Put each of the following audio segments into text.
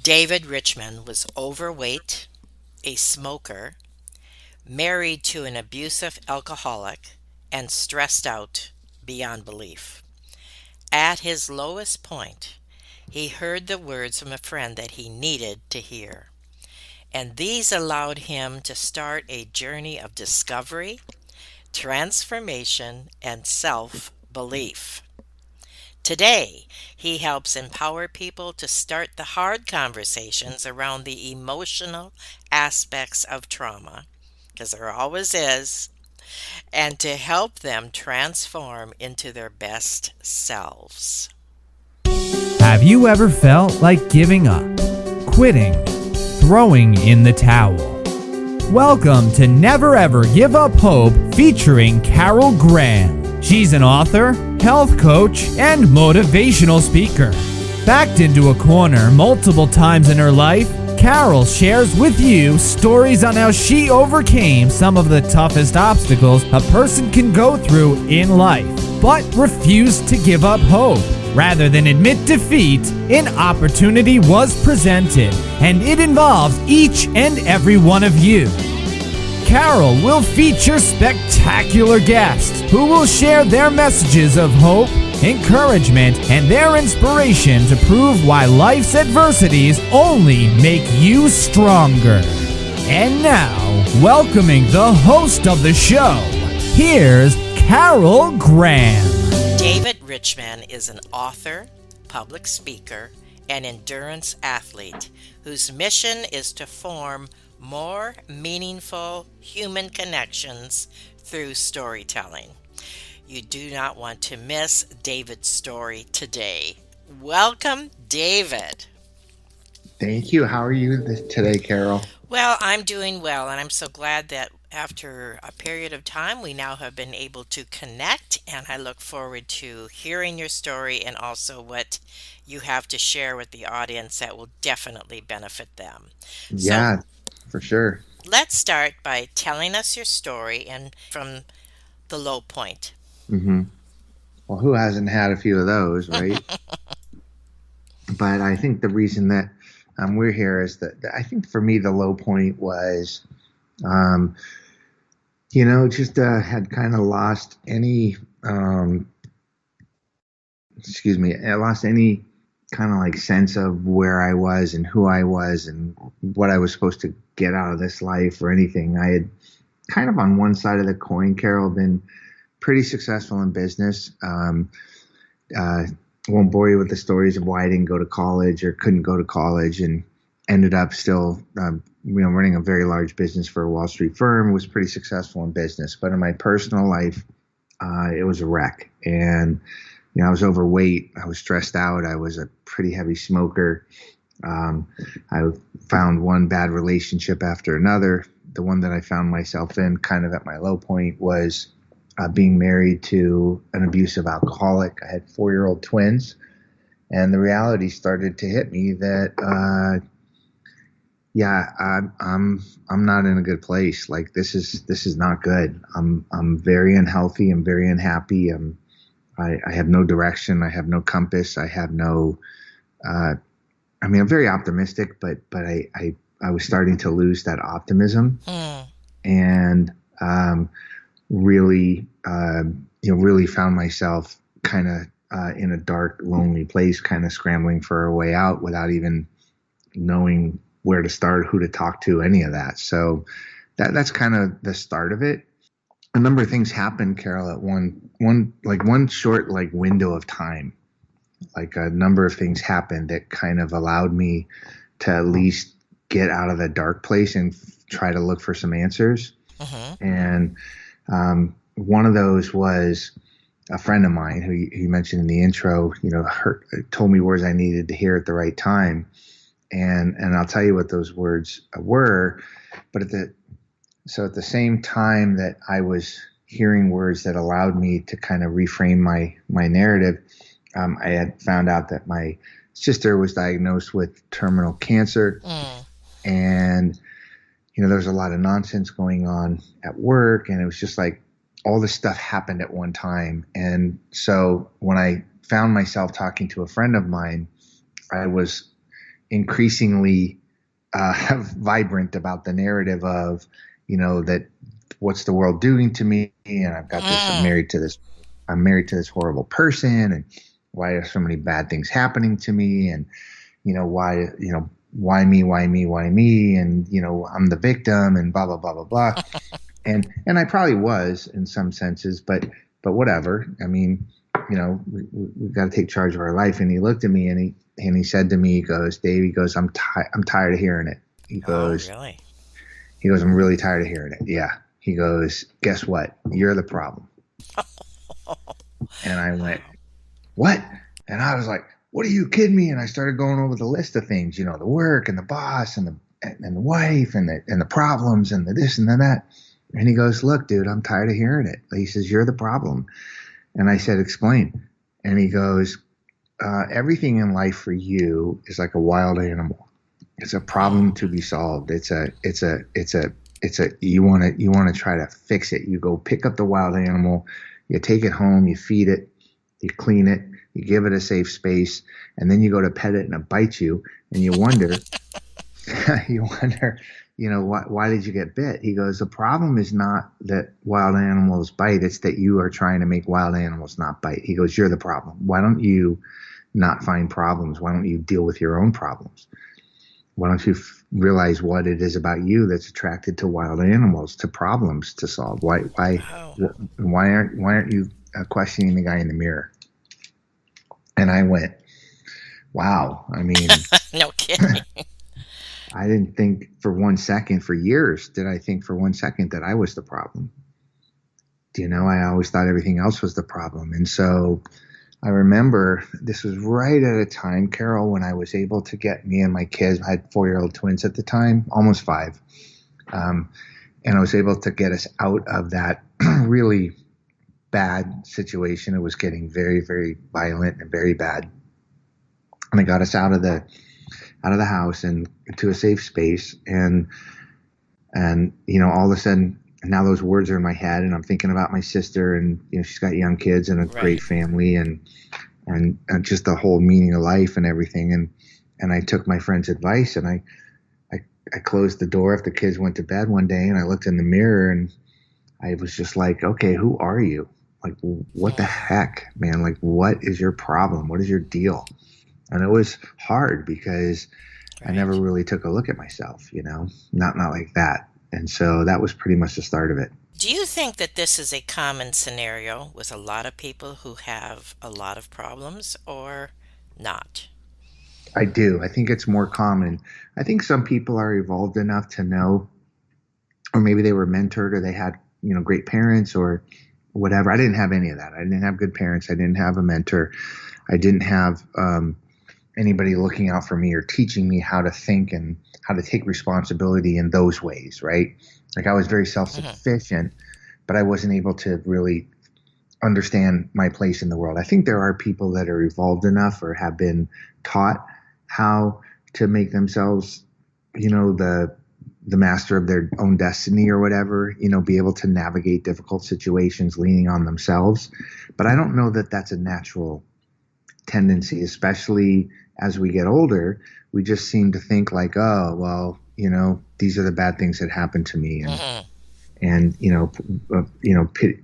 David Richman was overweight, a smoker, married to an abusive alcoholic, and stressed out beyond belief. At his lowest point, he heard the words from a friend that he needed to hear, and these allowed him to start a journey of discovery, transformation, and self belief. Today, he helps empower people to start the hard conversations around the emotional aspects of trauma, because there always is, and to help them transform into their best selves. Have you ever felt like giving up, quitting, throwing in the towel? Welcome to Never Ever Give Up Hope featuring Carol Graham. She's an author, health coach, and motivational speaker. Backed into a corner multiple times in her life, Carol shares with you stories on how she overcame some of the toughest obstacles a person can go through in life, but refused to give up hope. Rather than admit defeat, an opportunity was presented, and it involves each and every one of you. Carol will feature spectacular guests who will share their messages of hope, encouragement, and their inspiration to prove why life's adversities only make you stronger. And now, welcoming the host of the show, here's Carol Graham. David Richman is an author, public speaker, and endurance athlete whose mission is to form more meaningful human connections through storytelling. You do not want to miss David's story today. Welcome, David. Thank you. How are you today, Carol? Well, I'm doing well, and I'm so glad that after a period of time, we now have been able to connect, and I look forward to hearing your story and also what you have to share with the audience that will definitely benefit them. So Yeah, for sure. let's start by telling us your story and from the low point. hmm Well, who hasn't had a few of those, right? But I think the reason that we're here is that I think for me the low point was, um, just had kind of lost any, I lost any kind of like sense of where I was and who I was and what I was supposed to get out of this life or anything. I had kind of on one side of the coin, Carol, been pretty successful in business. Won't bore you with the stories of why I didn't go to college or couldn't go to college, and ended up still, running a very large business for a Wall Street firm. Was pretty successful in business, but in my personal life, it was a wreck. And I was overweight. I was stressed out. I was a pretty heavy smoker. I found one bad relationship after another. The one that I found myself in kind of at my low point was being married to an abusive alcoholic. I had 4-year-old twins, and the reality started to hit me that, I'm not in a good place. Like this is not good. I'm very unhealthy. I'm very unhappy. I have no direction. I have no compass. I have no. I'm very optimistic, but I was starting to lose that optimism, and really, really found myself kind of in a dark, lonely place, kind of scrambling for a way out without even knowing where to start, who to talk to, any of that. So that's kind of the start of it. A number of things happened, Carol, at one short window of time. Like a number of things happened that kind of allowed me to at least get out of the dark place and try to look for some answers. And one of those was a friend of mine who you mentioned in the intro, told me words I needed to hear at the right time. And I'll tell you what those words were. But at the same time that I was hearing words that allowed me to kind of reframe my narrative, I had found out that my sister was diagnosed with terminal cancer. And, there was a lot of nonsense going on at work. And it was just like all this stuff happened at one time. And so when I found myself talking to a friend of mine, I was increasingly vibrant about the narrative of, that what's the world doing to me? And I've got this, Mm. I'm married to this horrible person. And why are so many bad things happening to me? And, why me, why me? And, I'm the victim and blah, blah, blah, blah, blah. And I probably was in some senses, but whatever. I mean, we've got to take charge of our life. And he looked at me and he said to me, he goes, Dave, he goes, I'm tired of hearing it. He Oh, goes, really? I'm really tired of hearing it. Yeah. He goes, guess what? You're the problem. And I went, what? And I was like, what are you kidding me? And I started going over the list of things, the work and the boss and the wife and the problems and the this and the that. And he goes, look, dude, I'm tired of hearing it. He says, you're the problem. And I said, explain. And he goes, everything in life for you is like a wild animal. It's a problem to be solved. You want to try to fix it. You go pick up the wild animal, you take it home, you feed it, you clean it, you give it a safe space, and then you go to pet it and it bites you, and you wonder, why did you get bit? He goes, the problem is not that wild animals bite, it's that you are trying to make wild animals not bite. He goes, you're the problem. Why don't you not find problems? Why don't you deal with your own problems? Why don't you realize what it is about you that's attracted to wild animals, to problems to solve? Oh. Why aren't you questioning the guy in the mirror? And I went, wow. I mean, No kidding. I didn't think for 1 second, for years, did I think for 1 second that I was the problem? I always thought everything else was the problem. And so I remember this was right at a time, Carol, when I was able to get me and my kids. I had 4-year-old twins at the time, almost 5. And I was able to get us out of that really bad situation. It was getting very, very violent and very bad. And I got us out of the house and to a safe space. And all of a sudden, now those words are in my head, and I'm thinking about my sister, and she's got young kids and a great family, and just the whole meaning of life and everything. And I took my friend's advice, and I closed the door after the kids went to bed one day, and I looked in the mirror, and I was just like, okay, who are you? Like, what the heck, man? Like, what is your problem? What is your deal? And it was hard because I never really took a look at myself, not like that. And so that was pretty much the start of it. Do you think that this is a common scenario with a lot of people who have a lot of problems or not? I do. I think it's more common. I think some people are evolved enough to know, or maybe they were mentored, or they had, great parents or whatever. I didn't have any of that. I didn't have good parents. I didn't have a mentor. I didn't have anybody looking out for me or teaching me how to think and how to take responsibility in those ways, right? Like, I was very self-sufficient, but I wasn't able to really understand my place in the world. I think there are people that are evolved enough or have been taught how to make themselves, the master of their own destiny or whatever, be able to navigate difficult situations leaning on themselves. But I don't know that that's a natural tendency, especially as we get older. We just seem to think like, oh, well, these are the bad things that happened to me, and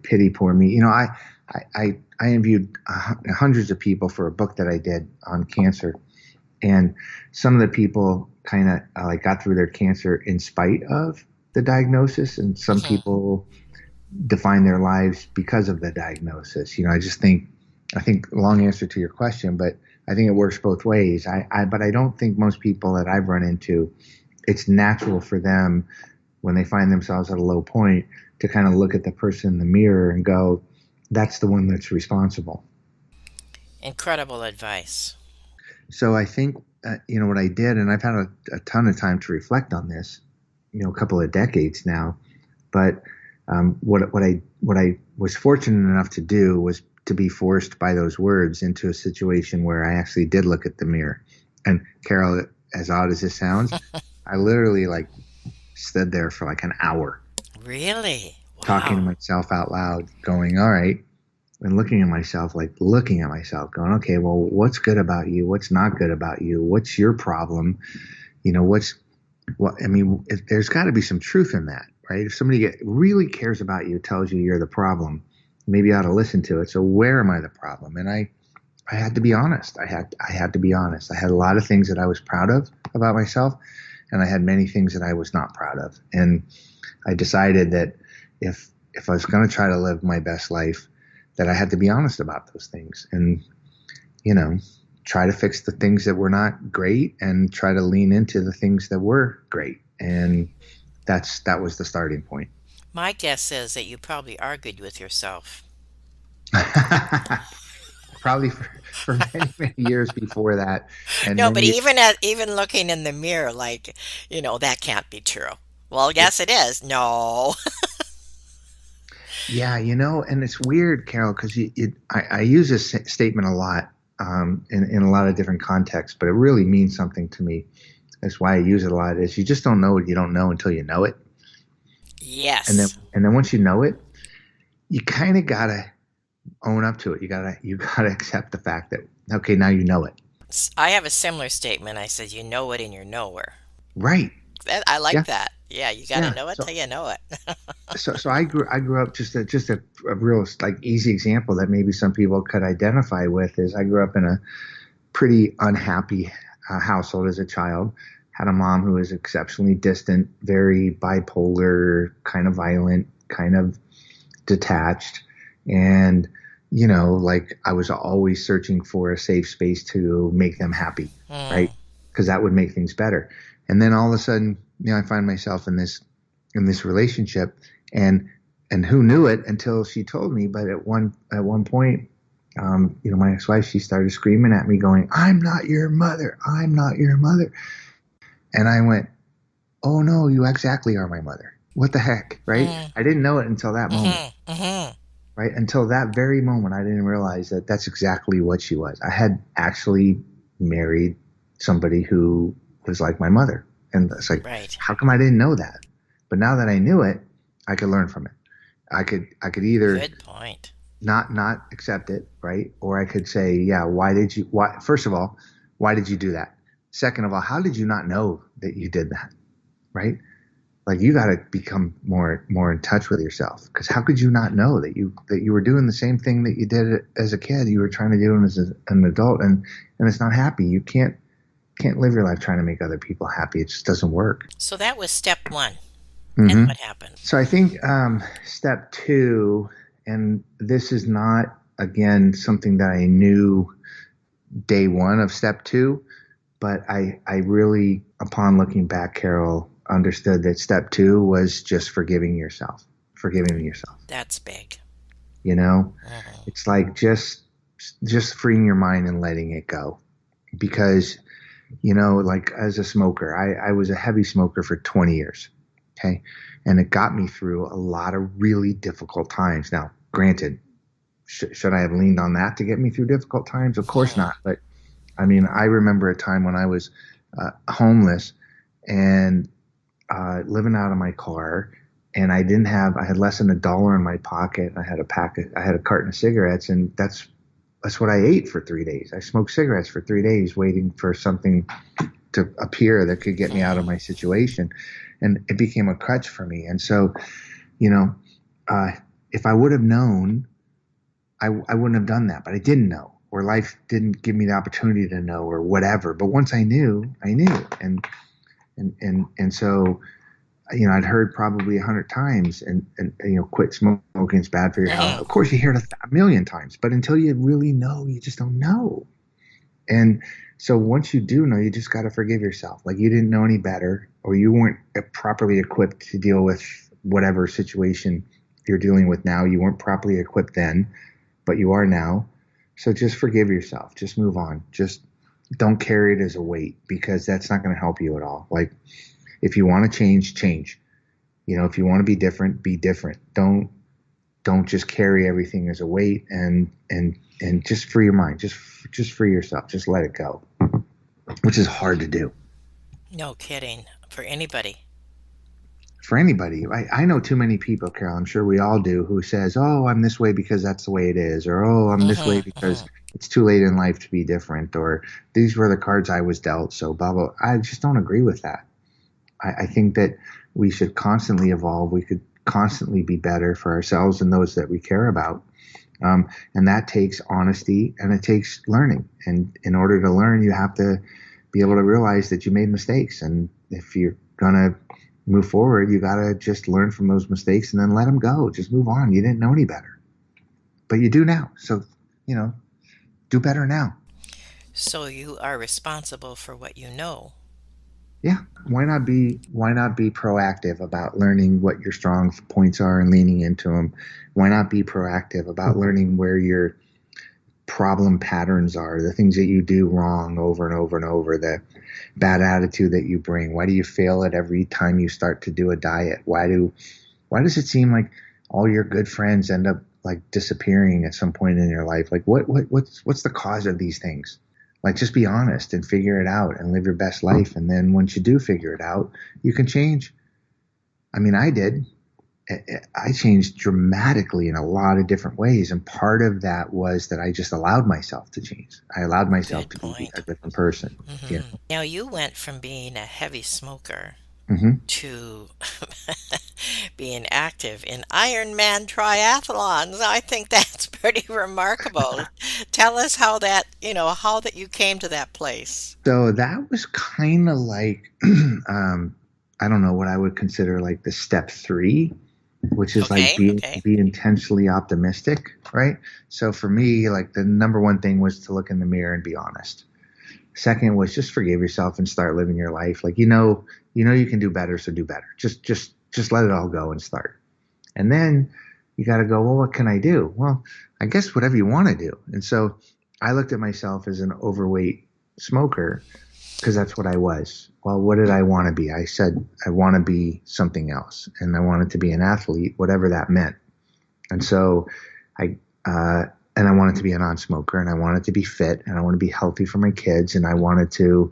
pity poor me. I interviewed hundreds of people for a book that I did on cancer, and some of the people kind of got through their cancer in spite of the diagnosis, and some people define their lives because of the diagnosis. I think long answer to your question, but I think it works both ways. But I don't think most people that I've run into, it's natural for them when they find themselves at a low point to kind of look at the person in the mirror and go, that's the one that's responsible. Incredible advice. So I think, what I did, and I've had a ton of time to reflect on this, a couple of decades now, but what I was fortunate enough to do was to be forced by those words into a situation where I actually did look at the mirror. And Carol, as odd as this sounds, I literally stood there for an hour. Really? Wow. Talking to myself out loud, going, all right, and looking at myself, going, okay, well, what's good about you? What's not good about you? What's your problem? You know, I mean, there's got to be some truth in that, right? If somebody really cares about you, tells you you're the problem, maybe I ought to listen to it. So where am I the problem? And I had to be honest. I had to be honest. I had a lot of things that I was proud of about myself, and I had many things that I was not proud of. And I decided that if I was going to try to live my best life, that I had to be honest about those things, and try to fix the things that were not great, and try to lean into the things that were great. And that was the starting point. My guess is that you probably argued with yourself. Probably for many, many years before that, and No, many but years. even looking in the mirror, like, that can't be true. Well, yes, it is. No. Yeah, and it's weird, Carol, because I use this statement a lot, in a lot of different contexts, but it really means something to me. That's why I use it a lot. Is you just don't know what you don't know until you know it, and then Yes. once you know it, you kind of gotta own up to it. You gotta accept the fact that, okay, now you know it. I have a similar statement. I said, you know it and you're nowhere. Right? I like Yeah, that. Yeah, you got to yeah. know it So till you know it. I grew up, just a real, like, easy example that maybe some people could identify with is I grew up in a pretty unhappy household as a child. Had a mom who was exceptionally distant, very bipolar, kind of violent, kind of detached. And, like, I was always searching for a safe space to make them happy, right? Hmm. Because that would make things better. And then all of a sudden, I find myself in this relationship, and who knew it until she told me. But at one point, my ex-wife, she started screaming at me, going, "I'm not your mother. I'm not your mother." And I went, "Oh no, you exactly are my mother. What the heck?" Right? Hmm. I didn't know it until that moment. Hmm. Hmm. Right? Until that very moment, I didn't realize that that's exactly what she was. I had actually married somebody who was like my mother. And it's like, Right. how come I didn't know that? But now that I knew it, I could learn from it. I could either Good point. not accept it, right? Or I could say, yeah, why first of all, why did you do that? Second of all, how did you not know that you did that? Right? Like, you got to become more in touch with yourself, because how could you not know that you were doing the same thing that you did as a kid, you were trying to do as an adult, and it's not happy. You can't live your life trying to make other people happy. It just doesn't work. So that was step one. And Hmm. what happened? So I think, step two, and this is not, again, something that I knew day one of step two, but I really, upon looking back, Carol, understood that step two was just forgiving yourself. That's big. You know, Hmm. it's like just freeing your mind and letting it go, because, like, as a smoker, I was a heavy smoker for 20 years. Okay. And it got me through a lot of really difficult times. Now, granted, should I have leaned on that to get me through difficult times? Of course Hmm. not. But I mean, I remember a time when I was homeless, and living out of my car, and I had less than $1 in my pocket. I had a carton of cigarettes, and that's what I ate for 3 days. I smoked cigarettes for 3 days, waiting for something to appear that could get me out of Hmm. my situation. And it became a crutch for me. And so, you know, uh, if I would have known, I wouldn't have done that, but I didn't know, or life didn't give me the opportunity to know, or whatever. But once I knew, I knew. And so, I'd heard probably 100 times, and quit smoking is bad for your health. Hmm. Of course, you hear it a million times, but until you really know, you just don't know. And so once you do know, you just got to forgive yourself. Like, you didn't know any better, or you weren't properly equipped to deal with whatever situation you're dealing with now. You weren't properly equipped then, but you are now. So just forgive yourself. Just move on. Just don't carry it as a weight, because that's not going to help you at all. Like, if you want to change, change. If you want to be different, be different. Don't just carry everything as a weight, and just free your mind. Just free yourself. Just let it go, which is hard to do. No kidding. For anybody. for anybody. I know too many people, Carol, I'm sure we all do, who says, oh, I'm this way because that's the way it is, or oh, I'm this way because it's too late in life to be different, or these were the cards I was dealt, so blah, blah. I just don't agree with that. I think that we should constantly evolve. We could constantly be better for ourselves and those that we care about. And that takes honesty and it takes learning. And in order to learn, you have to be able to realize that you made mistakes. And if you're going to move forward, you got to just learn from those mistakes and then let them go. Just move on. You didn't know any better, but you do now. So, do better now. So you are responsible for what you know. Yeah. Why not be proactive about learning what your strong points are and leaning into them? Why not be proactive about learning where your problem patterns are, the things that you do wrong over and over and over, the bad attitude that you bring? Why do you fail at every time you start to do a diet? Why does it seem like all your good friends end up like disappearing at some point in your life? Like what's the cause of these things? Like, just be honest and figure it out and live your best life. And then once you do figure it out, you can change. I mean, I did. I changed dramatically in a lot of different ways. And part of that was that I just allowed myself to change. I allowed myself to be a different person. Now, you went from being a heavy smoker to being active in Ironman triathlons. I think that's pretty remarkable. Tell us how that you came to that place. So that was kind of like, I don't know what I would consider like the step 3, which is be intentionally optimistic, right? So for me, like the number one thing was to look in the mirror and be honest. Second was just forgive yourself and start living your life. Like, you can do better, so do better. Just let it all go and start. And then you got to go, well, what can I do? Well, I guess whatever you want to do. And so I looked at myself as an overweight smoker because that's what I was. Well, what did I want to be? I said, I want to be something else. And I wanted to be an athlete, whatever that meant. And so I wanted to be a non-smoker, and I wanted to be fit, and I want to be healthy for my kids. And I wanted to,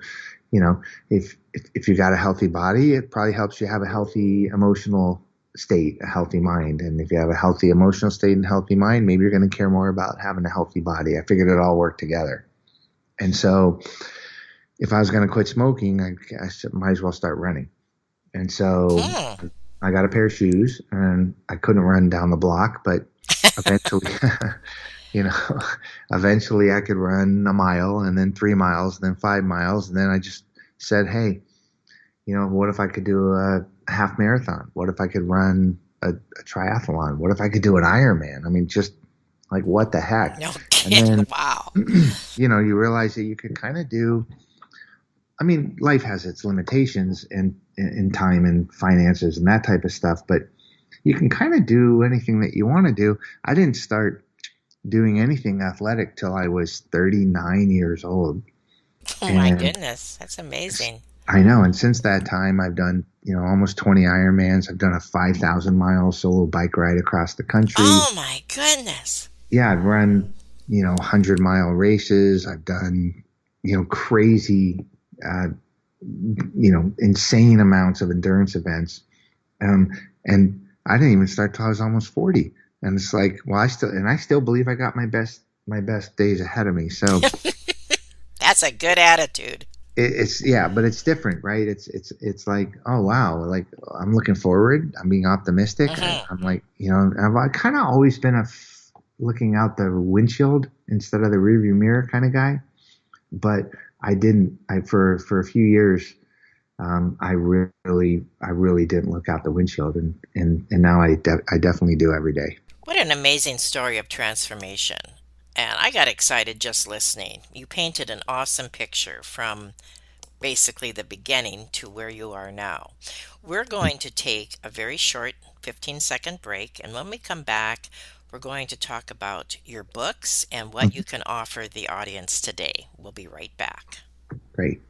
if you got a healthy body, it probably helps you have a healthy emotional state, a healthy mind. And if you have a healthy emotional state and healthy mind, maybe you're going to care more about having a healthy body. I figured it all worked together. And so if I was going to quit smoking, I might as well start running. And so I got a pair of shoes, and I couldn't run down the block, but eventually, eventually I could run a mile, and then 3 miles, and then 5 miles. And then I just said, hey, what if I could do a half marathon? What if I could run a triathlon? What if I could do an Ironman? I mean, just like, what the heck? No kidding. And then, wow. You realize that you could kind of do, I mean, life has its limitations in time and finances and that type of stuff, but you can kind of do anything that you want to do. I didn't start doing anything athletic till I was 39 years old. Oh my goodness, that's amazing. I know. And since that time, I've done, almost 20 Ironmans. I've done a 5,000-mile solo bike ride across the country. Oh my goodness. Yeah, I've run, 100-mile races. I've done, crazy, insane amounts of endurance events. And I didn't even start till I was almost 40. And it's like, well, I still believe I got my best days ahead of me. So that's a good attitude. But it's different, right? It's like, oh wow, like I'm looking forward. I'm being optimistic. I'm like, I've kind of always been looking out the windshield instead of the rearview mirror kind of guy. But for a few years, I really didn't look out the windshield, and now I definitely do every day. What an amazing story of transformation. And I got excited just listening. You painted an awesome picture from basically the beginning to where you are now. We're going to take a very short 15-second break, and when we come back, we're going to talk about your books and what you can offer the audience today. We'll be right back. Great.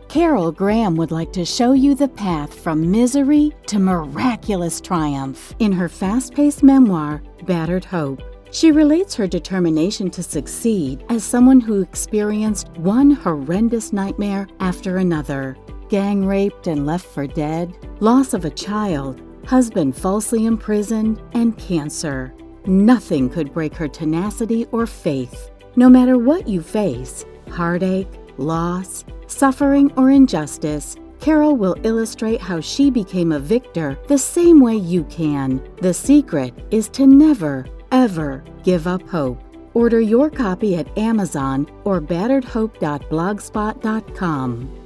Carol Graham would like to show you the path from misery to miraculous triumph in her fast-paced memoir, Battered Hope. She relates her determination to succeed as someone who experienced one horrendous nightmare after another. gang raped and left for dead, loss of a child, husband falsely imprisoned, and cancer. Nothing could break her tenacity or faith. No matter what you face, heartache, loss, suffering, or injustice, Carol will illustrate how she became a victor the same way you can. The secret is to never, ever give up hope. Order your copy at Amazon or batteredhope.blogspot.com.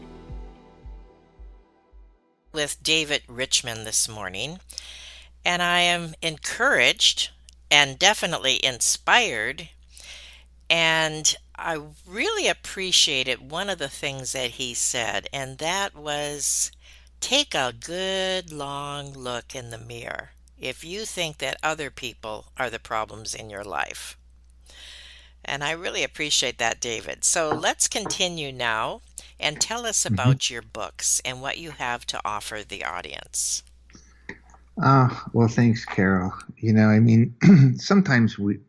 With David Richman this morning, and I am encouraged and definitely inspired, and I really appreciated one of the things that he said, and that was take a good long look in the mirror if you think that other people are the problems in your life. And I really appreciate that, David. So let's continue now and tell us about your books and what you have to offer the audience. Well, thanks, Carol. Sometimes we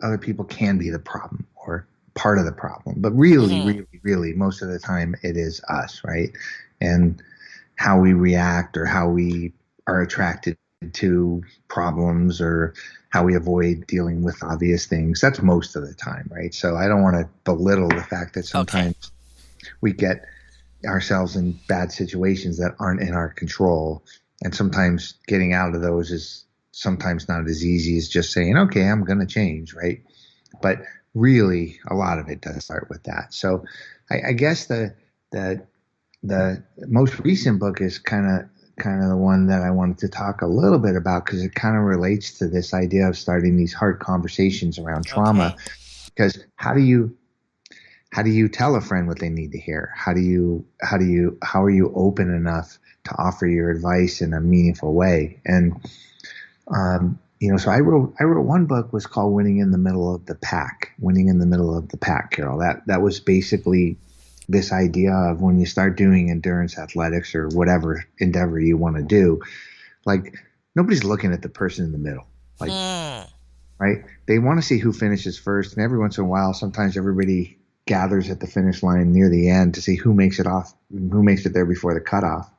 other people can be the problem or part of the problem, but really, most of the time it is us, right? And how we react or how we are attracted to problems or how we avoid dealing with obvious things. That's most of the time, right? So I don't want to belittle the fact that sometimes we get ourselves in bad situations that aren't in our control. And sometimes getting out of those is sometimes not as easy as just saying, okay, I'm going to change, right? But really, a lot of it does start with that. So I guess the most recent book is kind of the one that I wanted to talk a little bit about because it kind of relates to this idea of starting these hard conversations around trauma. Because how are you tell a friend what they need to hear? How are you open enough to offer your advice in a meaningful way? And so I wrote one book was called Winning in the Middle of the Pack, Carol. That was basically this idea of when you start doing endurance athletics or whatever endeavor you want to do, like nobody's looking at the person in the middle, right? They want to see who finishes first. And every once in a while, sometimes everybody gathers at the finish line near the end to see who makes it there before the cutoff.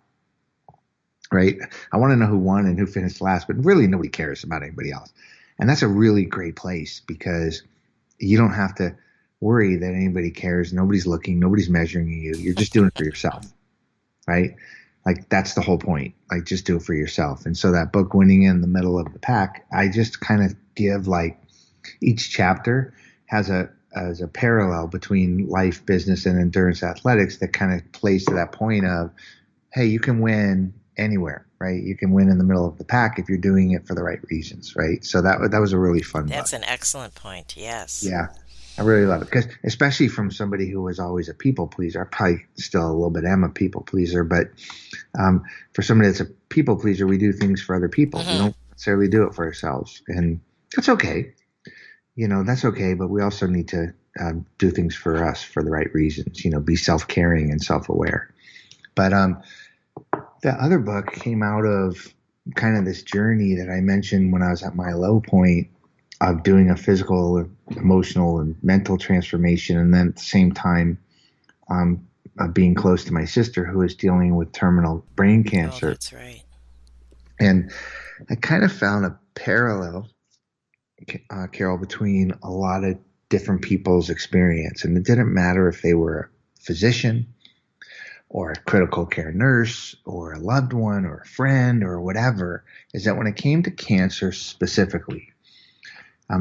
Right? I want to know who won and who finished last, but really nobody cares about anybody else. And that's a really great place because you don't have to worry that anybody cares. Nobody's looking, nobody's measuring you. You're just doing it for yourself, right? Like that's the whole point. Like just do it for yourself. And so that book, Winning in the Middle of the Pack, I just kind of give like each chapter has a parallel between life, business, and endurance athletics that kind of plays to that point of, hey, you can win anywhere, right? You can win in the middle of the pack if you're doing it for the right reasons, right? So that was a really fun book. That's an excellent point, yes. Yeah, I really love it because especially from somebody who was always a people pleaser. I probably still a little bit am a people pleaser, but for somebody that's a people pleaser, we do things for other people. We don't necessarily do it for ourselves, and that's okay. That's okay, but we also need to do things for us for the right reasons, be self-caring and self-aware. But the other book came out of kind of this journey that I mentioned when I was at my low point of doing a physical, emotional, and mental transformation. And then at the same time, being close to my sister who is dealing with terminal brain cancer. Oh, that's right. And I kind of found a parallel, Carol, between a lot of different people's experience. And it didn't matter if they were a physician or a critical care nurse or a loved one or a friend or whatever, is that when it came to cancer specifically,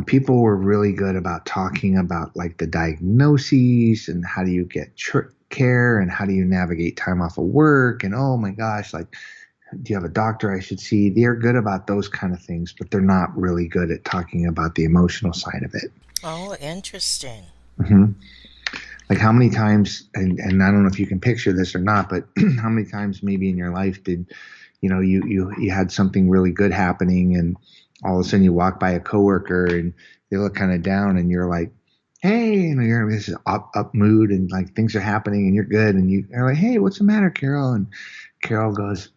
people were really good about talking about like the diagnoses and how do you get care and how do you navigate time off of work and oh my gosh, like do you have a doctor I should see? They're good about those kind of things, but they're not really good at talking about the emotional side of it. Oh, interesting. Mm-hmm. Like how many times, and I don't know if you can picture this or not, but how many times maybe in your life did, you had something really good happening and all of a sudden you walk by a coworker and they look kind of down and you're like, hey, you're in this up mood and like things are happening and you're good. And you're like, hey, what's the matter, Carol? And Carol goes,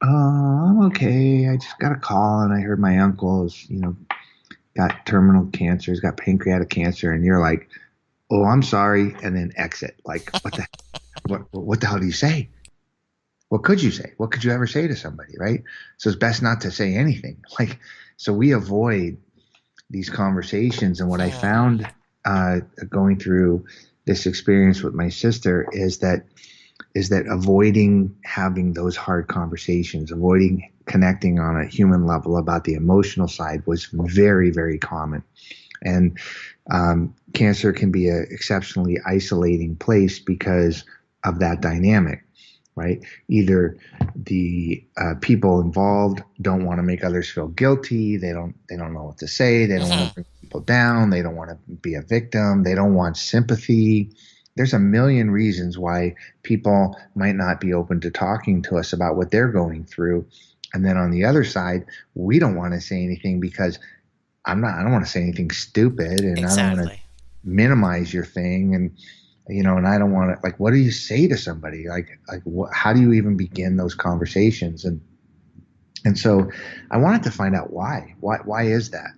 oh, I'm okay. I just got a call and I heard my uncle's, got terminal cancer. He's got pancreatic cancer. And you're like, oh, I'm sorry, and then exit. Like, what the hell do you say? what could you say? What could you ever say to somebody, right? So it's best not to say anything. Like, so we avoid these conversations. And what I Hmm. found going through this experience with my sister is that avoiding having those hard conversations, avoiding connecting on a human level about the emotional side was very, very common. And cancer can be an exceptionally isolating place because of that dynamic, right? Either the people involved don't want to make others feel guilty. They don't know what to say. They don't want Hmm. to bring people down. They don't want to be a victim. They don't want sympathy. There's a million reasons why people might not be open to talking to us about what they're going through. And then on the other side, we don't want to say anything because I don't want to say anything stupid, and I don't want to Exactly. minimize your thing. And, and I don't want to, like, what do you say to somebody? How do you even begin those conversations? And so I wanted to find out why is that?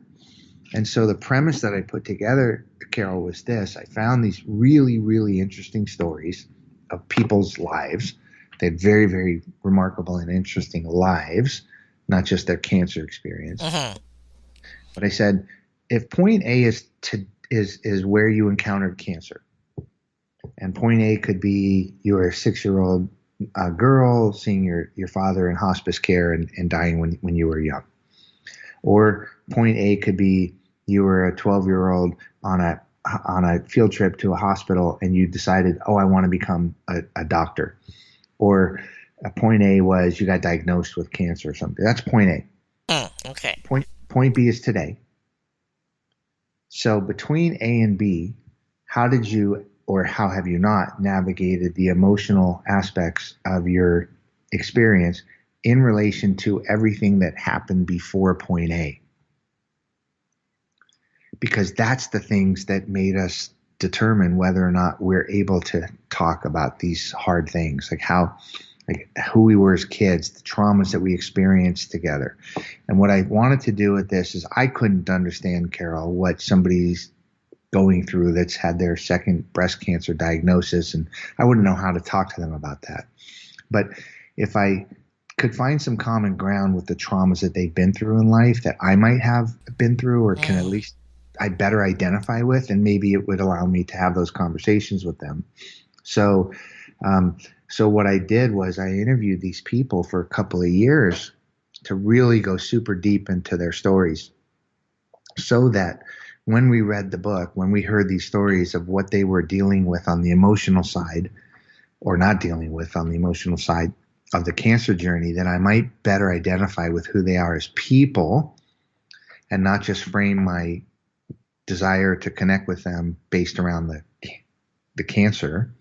And so the premise that I put together, Carol, was this. I found these really, really interesting stories of people's lives. They had very, very remarkable and interesting lives, not just their cancer experience. Hmm. But I said, if point A is where you encountered cancer, and point A could be you were a 6-year-old girl seeing your father in hospice care and dying when you were young, or point A could be you were a 12-year-old on a field trip to a hospital and you decided, oh, I want to become a doctor, or point A was you got diagnosed with cancer or something. That's point A. Mm, okay. Point B is today. So between A and B, how did you or how have you not navigated the emotional aspects of your experience in relation to everything that happened before point A? Because that's the things that made us determine whether or not we're able to talk about these hard things, like who we were as kids, the traumas that we experienced together. And what I wanted to do with this is I couldn't understand, Carol, what somebody's going through that's had their second breast cancer diagnosis, and I wouldn't know how to talk to them about that. But if I could find some common ground with the traumas that they've been through in life that I might have been through or can at Mm. least I better identify with, and maybe it would allow me to have those conversations with them. So, so what I did was I interviewed these people for a couple of years to really go super deep into their stories, so that when we read the book, when we heard these stories of what they were dealing with on the emotional side or not dealing with on the emotional side of the cancer journey, then I might better identify with who they are as people and not just frame my desire to connect with them based around the cancer,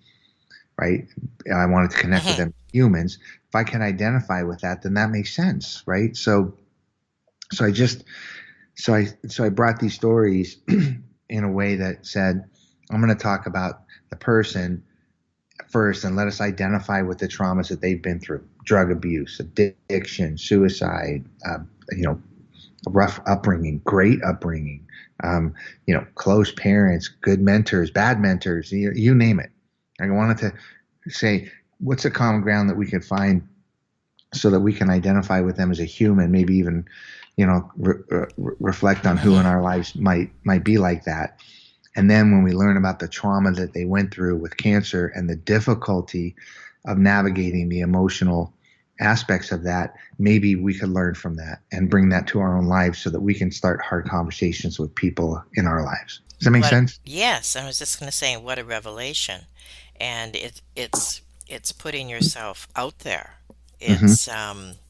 right? I wanted to connect with Hmm. them humans. If I can identify with that, then that makes sense, right? So I just so I brought these stories in a way that said, I'm going to talk about the person first and let us identify with the traumas that they've been through: drug abuse, addiction, suicide, you know, a rough upbringing, great upbringing, close parents, good mentors, bad mentors, you name it. I wanted to say, what's the common ground that we could find so that we can identify with them as a human, maybe even, reflect on who in Hmm. our lives might be like that. And then when we learn about the trauma that they went through with cancer and the difficulty of navigating the emotional aspects of that, maybe we could learn from that and bring that to our own lives so that we can start hard conversations with people in our lives. Does that make What? sense? Yes, I was just going to say, what a revelation, and it's putting yourself out there. Hmm. It's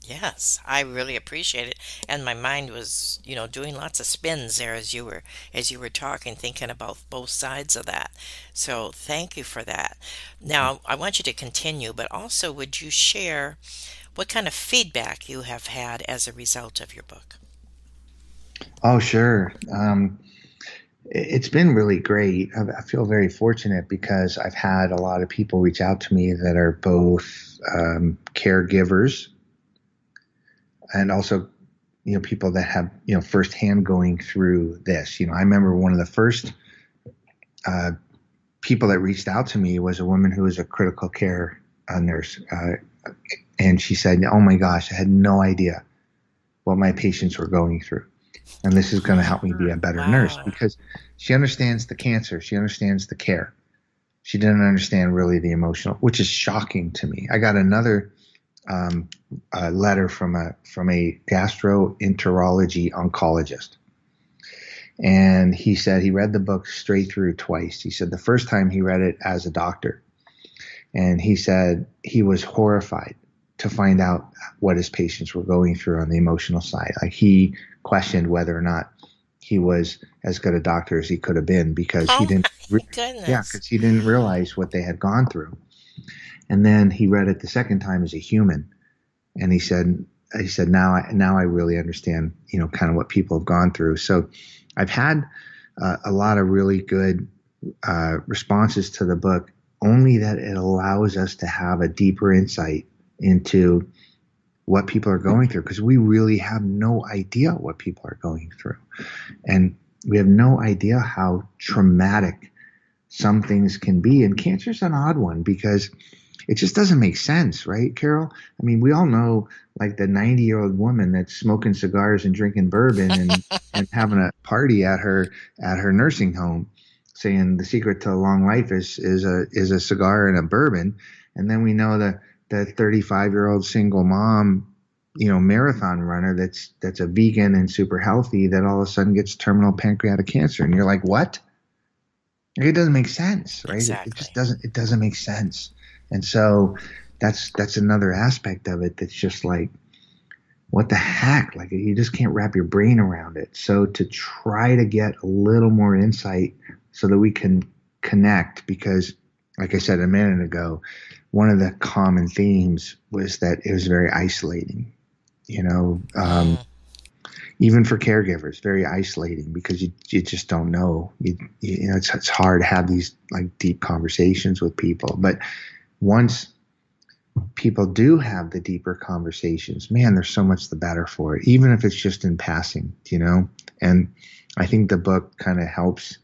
yes, I really appreciate it, and my mind was doing lots of spins there as you were talking, thinking about both sides of that. So thank you for that. Now I want you to continue, but also would you share what kind of feedback you have had as a result of your book? Oh, sure. It's been really great. I feel very fortunate because I've had a lot of people reach out to me that are both caregivers and also, people that have, firsthand going through this. I remember one of the first uh, people that reached out to me was a woman who was a critical care nurse, And she said, oh my gosh, I had no idea what my patients were going through. And this is going to help me be a better nurse, Wow. because she understands the cancer. She understands the care. She didn't understand really the emotional, which is shocking to me. I got another letter from a gastroenterology oncologist. And he said he read the book straight through twice. He said the first time he read it as a doctor, and he said he was horrified to find out what his patients were going through on the emotional side. Like, he questioned whether or not he was as good a doctor as he could have been, because he Oh didn't, my goodness. because he didn't realize what they had gone through. And then he read it the second time as a human, and he said now I really understand, kind of what people have gone through. So I've had a lot of really good responses to the book, only that it allows us to have a deeper insight into what people are going through, because we really have no idea what people are going through. And we have no idea how traumatic some things can be. And cancer's an odd one, because it just doesn't make sense, right, Carol? I mean, we all know, like, the 90-year-old woman that's smoking cigars and drinking bourbon and having a party at her nursing home, saying the secret to a long life is a cigar and a bourbon. And then we know the 35-year-old single mom, marathon runner that's a vegan and super healthy, that all of a sudden gets terminal pancreatic cancer. And you're like, what? It doesn't make sense, right? It Exactly. just doesn't make sense. And so that's another aspect of it that's just like, what the heck? Like, you just can't wrap your brain around it. So to try to get a little more insight so that we can connect, because like I said a minute ago, one of the common themes was that it was very isolating, Mm. even for caregivers, very isolating, because you just don't know. It's hard to have these, like, deep conversations with people. But once people do have the deeper conversations, man, there's so much the better for it, even if it's just in passing, And I think the book kind of helps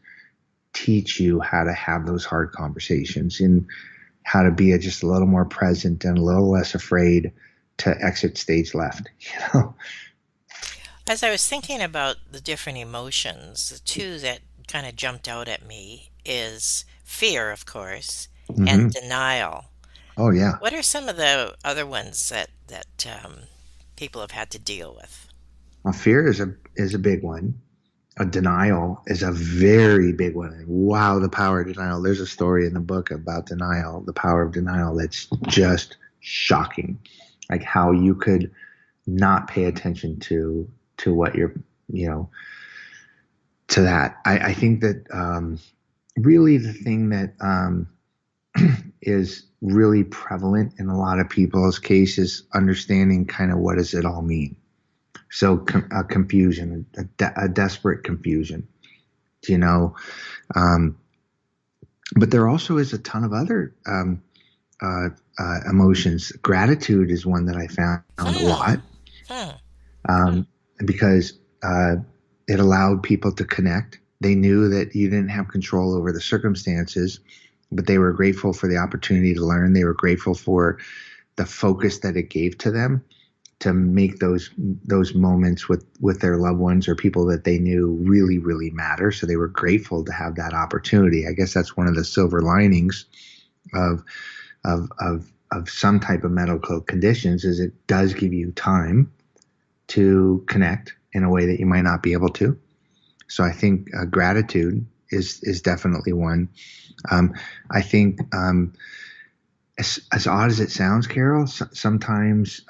teach you how to have those hard conversations, and how to be just a little more present and a little less afraid to exit stage left, As I was thinking about the different emotions, the two that kind of jumped out at me is fear, of course, and hmm denial. Oh yeah. What are some of the other ones that people have had to deal with? Well, fear is a big one. A denial is a very big one. And wow, the power of denial. There's a story in the book about denial, the power of denial, that's just shocking. Like, how you could not pay attention to what you're, to that. I think that really the thing that is really prevalent in a lot of people's cases, understanding kind of what does it all mean. So a confusion, a desperate confusion, you know. Um, but there also is a ton of other emotions. Gratitude is one that I found a Hmm. lot, Hmm. um, because it allowed people to connect. They knew that you didn't have control over the circumstances, but they were grateful for the opportunity to learn. They were grateful for the focus that it gave to them to make those moments with their loved ones or people that they knew really, really matter. So they were grateful to have that opportunity. I guess that's one of the silver linings of some type of medical conditions, is it does give you time to connect in a way that you might not be able to. So I think gratitude is definitely one. I think as odd as it sounds, Carol, sometimes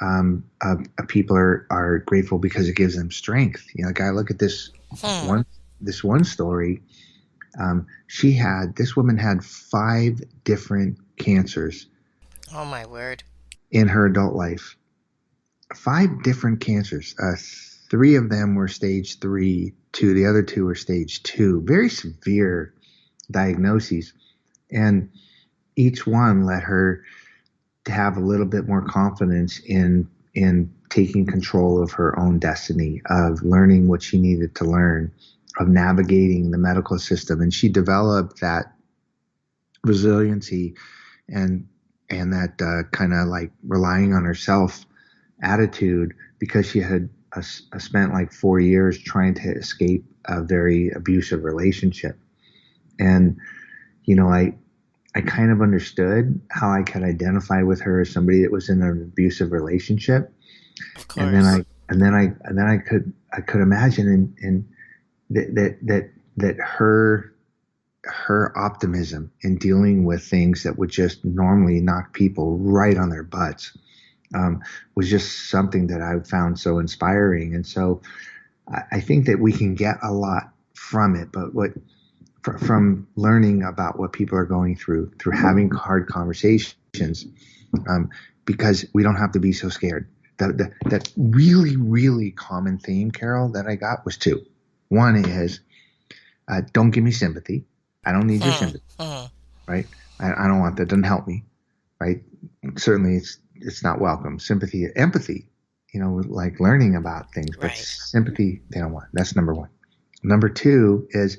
people are grateful because it gives them strength. You know, like, I look at Hmm. this one story. This woman had 5 different cancers Oh my word. in her adult life. 5 different cancers. 3 of them were stage 3. The other 2 were stage 2. Very severe diagnoses, and each one led her to have a little bit more confidence in taking control of her own destiny, of learning what she needed to learn, of navigating the medical system. And she developed that resiliency and and that kind of like relying on herself attitude, because she had spent like 4 years trying to escape a very abusive relationship. And, you know, I kind of understood how I could identify with her as somebody that was in an abusive relationship. Of And then course. I could imagine in that her optimism in dealing with things that would just normally knock people right on their butts, um, was just something that I found so inspiring. And so I think that we can get a lot from it, but from learning about what people are going through having hard conversations, um, because we don't have to be so scared. That really, really common theme, Carol, that I got was two. One is, don't give me sympathy. I don't need your Hmm. sympathy, Hmm. right? I don't want that. Doesn't help me, right? Certainly, it's not welcome. Sympathy, empathy, like learning about things, but Right. sympathy, they don't want. That's number one. Number two is,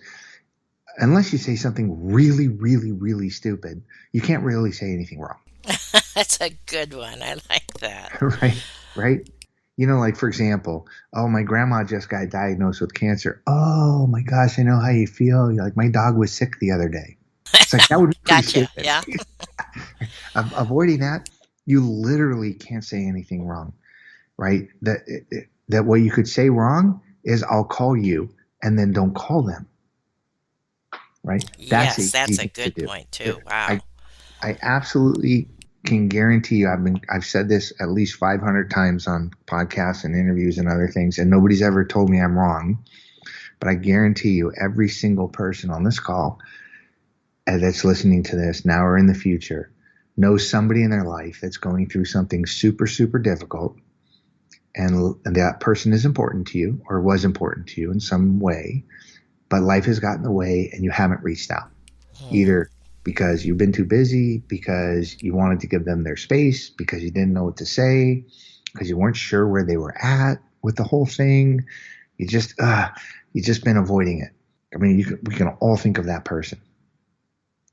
unless you say something really, really, really stupid, you can't really say anything wrong. That's a good one. I like that. Right? Right? Like for example, oh, my grandma just got diagnosed with cancer. Oh my gosh, I know how you feel. Like, my dog was sick the other day. It's like, that would be pretty Gotcha. stupid. Yeah. Avoiding that, you literally can't say anything wrong, right? That what you could say wrong is, I'll call you, and then don't call them, right? That's Yes, that's a easy to good do. point too. Wow. I I absolutely can guarantee you. I've said this at least 500 times on podcasts and interviews and other things, and nobody's ever told me I'm wrong. But I guarantee you, every single person on this call, that's listening to this now or in the future, knows somebody in their life that's going through something super, super difficult, and that person is important to you or was important to you in some way, but life has gotten in the way and you haven't reached out, Hmm. either because you've been too busy, because you wanted to give them their space, because you didn't know what to say, because you weren't sure where they were at with the whole thing. You just been avoiding it. I mean, we can all think of that person.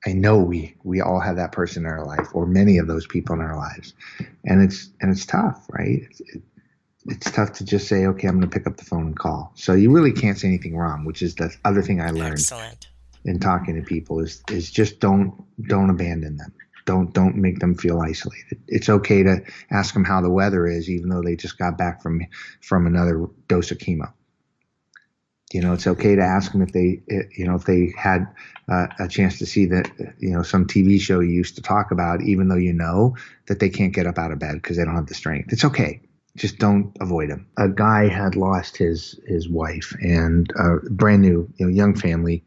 I know we all have that person in our life, or many of those people in our lives, and it's tough, right? It's tough to just say, okay, I'm going to pick up the phone and call. So you really can't say anything wrong, which is the other thing I learned Excellent. in talking to people, is just don't abandon them. Don't make them feel isolated. It's okay to ask them how the weather is, even though they just got back from another dose of chemo. It's okay to ask them if they had a chance to see that, some TV show you used to talk about, even though you know that they can't get up out of bed because they don't have the strength. It's okay. Just don't avoid them. A guy had lost his wife, and brand new, young family.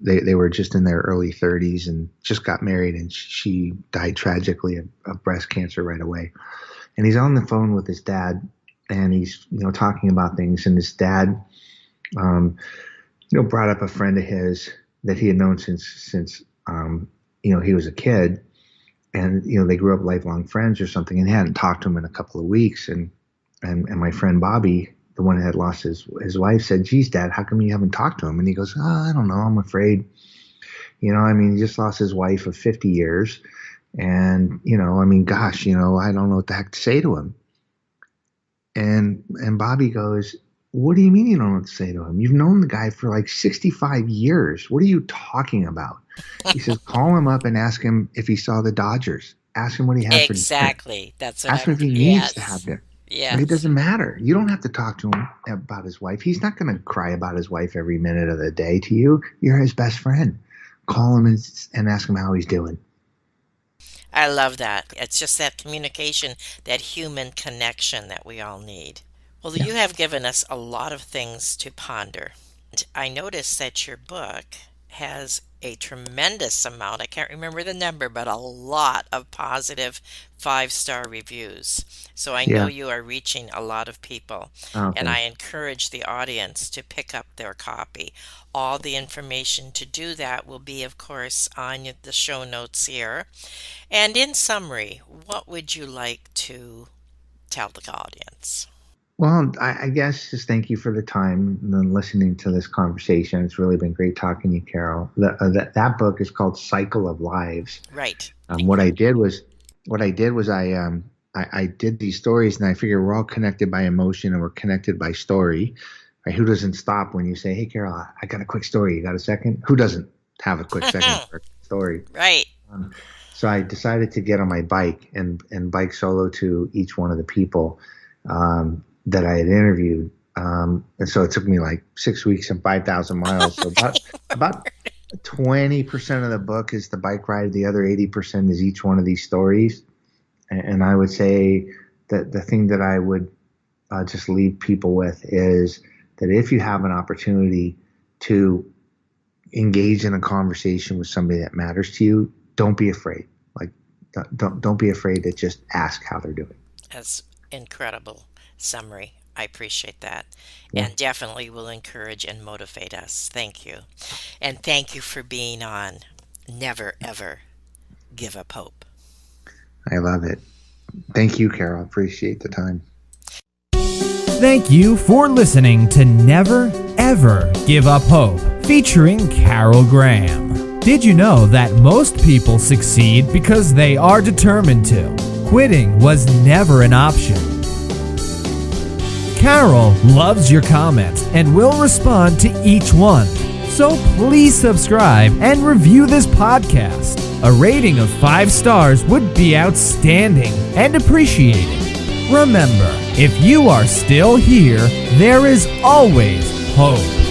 They were just in their early 30s and just got married, and she died tragically of breast cancer right away. And he's on the phone with his dad, and he's talking about things, and his dad um, brought up a friend of his that he had known since he was a kid, and they grew up lifelong friends or something, and hadn't talked to him in a couple of weeks, and my friend Bobby, the one that had lost his wife, said, "Geez, Dad, how come you haven't talked to him?" And he goes, "Oh, I don't know. I'm afraid. I mean, he just lost his wife of 50 years, and I mean, gosh, I don't know what the heck to say to him." And Bobby goes, "What do you mean you don't know what to say to him? You've known the guy for like 65 years. What are you talking about?" He says, "Call him up and ask him if he saw the Dodgers. Ask him what he had for dinner. Exactly. That's what Ask him I'm. if he needs to have Yes. dinner." It Yes. doesn't matter. You don't have to talk to him about his wife. He's not going to cry about his wife every minute of the day to you. You're his best friend. Call him and ask him how he's doing. I love that. It's just that communication, that human connection that we all need. Well, Yeah. you have given us a lot of things to ponder. I noticed that your book has a tremendous amount, I can't remember the number, but a lot of positive 5-star reviews. So I know Yeah. you are reaching a lot of people, Oh, and I thanks. encourage the audience to pick up their copy. All the information to do that will be, of course, on the show notes here. And in summary, what would you like to tell the audience? Well, I guess just thank you for the time and then listening to this conversation. It's really been great talking to you, Carol. That book is called Cycle of Lives. Right. Um, what I did was, I did these stories, and I figure we're all connected by emotion and we're connected by story. Right? Who doesn't stop when you say, "Hey, Carol, I got a quick story. You got a second?" Who doesn't have a quick second for a story? Right. Um, so I decided to get on my bike and bike solo to each one of the people that I had interviewed. And so it took me like 6 weeks and 5,000 miles. So about 20% of the book is the bike ride. The other 80% is each one of these stories. And I would say that the thing that I would just leave people with is that if you have an opportunity to engage in a conversation with somebody that matters to you, don't be afraid. Like, don't be afraid to just ask how they're doing. That's incredible summary. I appreciate that. Yeah. And definitely will encourage and motivate us. Thank you. And thank you for being on Never Ever Give Up Hope. I love it. Thank you, Carol. Appreciate the time. Thank you for listening to Never Ever Give Up Hope, featuring Carol Graham. Did you know that most people succeed because they are determined to? Quitting was never an option. Carol loves your comments and will respond to each one. So please subscribe and review this podcast. A rating of 5 stars would be outstanding and appreciated. Remember, if you are still here, there is always hope.